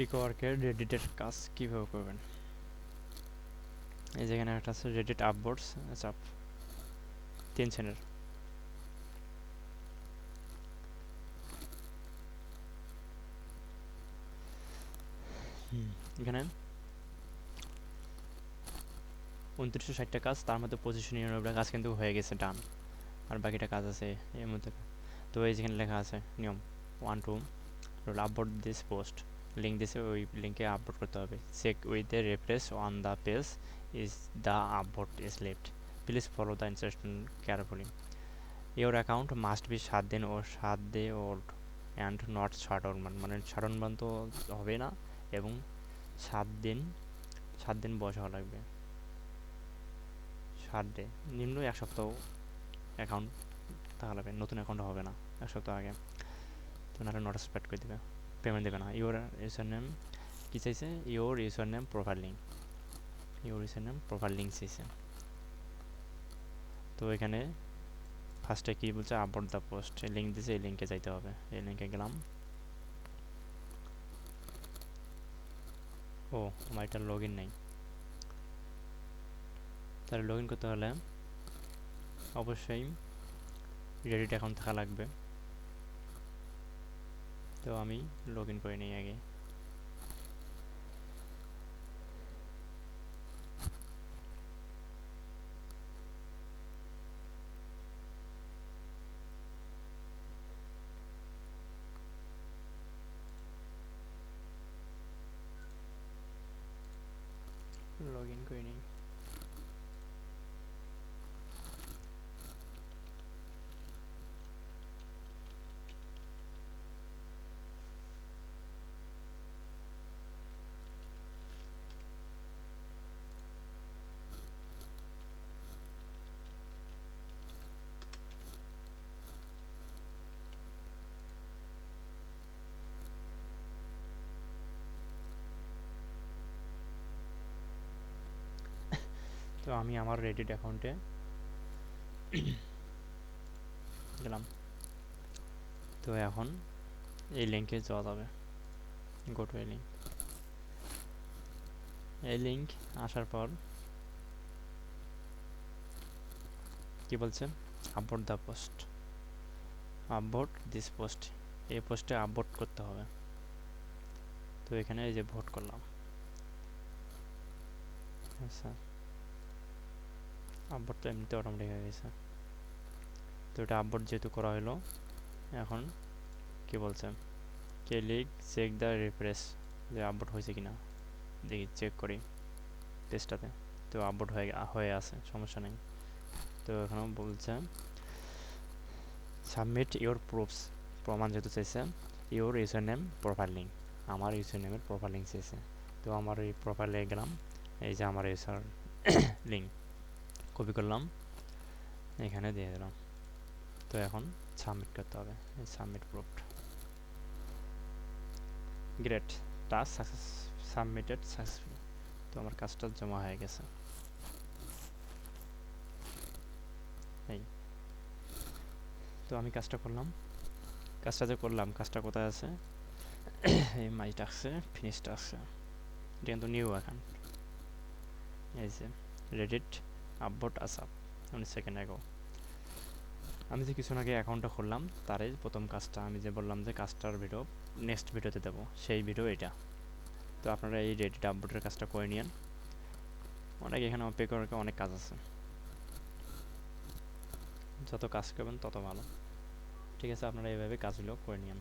পিকওয়ার্কের রেডিটের কাজ কীভাবে করবেন। এই যেখানে একটা আছে রেডিট আপভোটস অ্যাসাপ 3 শ্রেণীর। এখানে 2960টা কাজ, তার মধ্যে 2599টা কাজ কিন্তু হয়ে গেছে, ডান। আর বাকিটা কাজ আছে এর মধ্যে। তো এই যেখানে লেখা আছে নিয়ম 1 2 আপলোড দিস পোস্ট, লিঙ্ক দিছে, ওই লিঙ্কে আপলোড করতে হবে। Check with the refresh on the page is the upload is left, please follow the instruction carefully. Your account must be 7 দিন ও 7 day old and not 7 month, মানে 7 month তো হবে না, এবং 7 দিন বয়স হওয়া লাগবে। 7 ডে নিম্ন 1 সপ্তাহ অ্যাকাউন্ট থাকা লাগবে, নতুন অ্যাকাউন্ট হবে না 1 সপ্তাহ আগে। তো নাহলে নট স্পেড করে দেবে, পেমেন্ট দেবে না। ইওর ইউজার নেম কী চাইছে, your user name profile link, your user name profile link চাইছে। তো এখানে ফার্স্টে কী বলছে, আপলোড দ্য পোস্ট, লিঙ্ক দিয়েছে, এই লিঙ্কে যাইতে হবে। এই লিঙ্কে গেলাম। ও আমার এটা লগ ইন নেই, তাহলে লগ ইন করতে হলে অবশ্যই রেডিট অ্যাকাউন্ট থাকা লাগবে। তো আমি লগ ইন করে নিই আগে। লগ ইন করে নিই। তো আমি আমার রেডিট অ্যাকাউন্টে গেলাম। তো এখন এই লিঙ্কে যাওয়া যাবে, গো টু এই লিঙ্ক। এই লিঙ্ক আসার পর কি বলছে, upload the post, upload this post, এই পোস্টে আপলোড করতে হবে। তো এখানে এই যে ভোট করলাম, আচ্ছা আপলোড তো এমনিতে অটোমেটিক হয়ে গেছে। তো এটা আপলোড যেহেতু করা হলো, এখন কি বলছে, ক্লিক চেক দ্য রিফ্রেশ, যে আপলোড হয়েছে কিনা দেখি, চেক করি পেজটাতে। তো আপলোড হয়ে আছে, সমস্যা নেই। তো এখানেও বলছে সাবমিট ইওর প্রুফস, প্রমাণ যেহেতু চাইছে, your user name profile link, আমার ইউজার নেমের প্রোফাইল লিঙ্ক চাইছে। তো আমার এই প্রোফাইলে গেলাম, এই যে আমার ইউজার লিঙ্ক কপি করলাম, এখানে দিয়ে দিলাম। তো এখন সাবমিট করতে হবে, submit proofed. Great, task success, submitted successful. তো আমার কাজটা জমা হয়ে গেছে। এই তো আমি কাজটা করলাম, কাজটা যে করলাম, কাজটা কোথায় আছে, এই মাই টাস্কে, ফিনিশ টাস্কে। এটা কিন্তু নিউ অ্যাকাউন্ট, এই যে রেডিট আপভোট আসাপ 19 সেকেন্ড অ্যাগো। আমি যে কিছুক্ষণ আগে অ্যাকাউন্টটা খুললাম, তারই প্রথম কাজটা, আমি যে বললাম যে কাজটার ভিডিও নেক্সট ভিডিওতে দেবো, সেই ভিডিও এটা। তো আপনারা এই রেডিট আপভোটের কাজটা করে নিন, অনেক এখানে পিকওয়ার্কে অনেক কাজ আছে, যত কাজ করবেন তত ভালো। ঠিক আছে, আপনারা এইভাবে কাজগুলো করে নিন।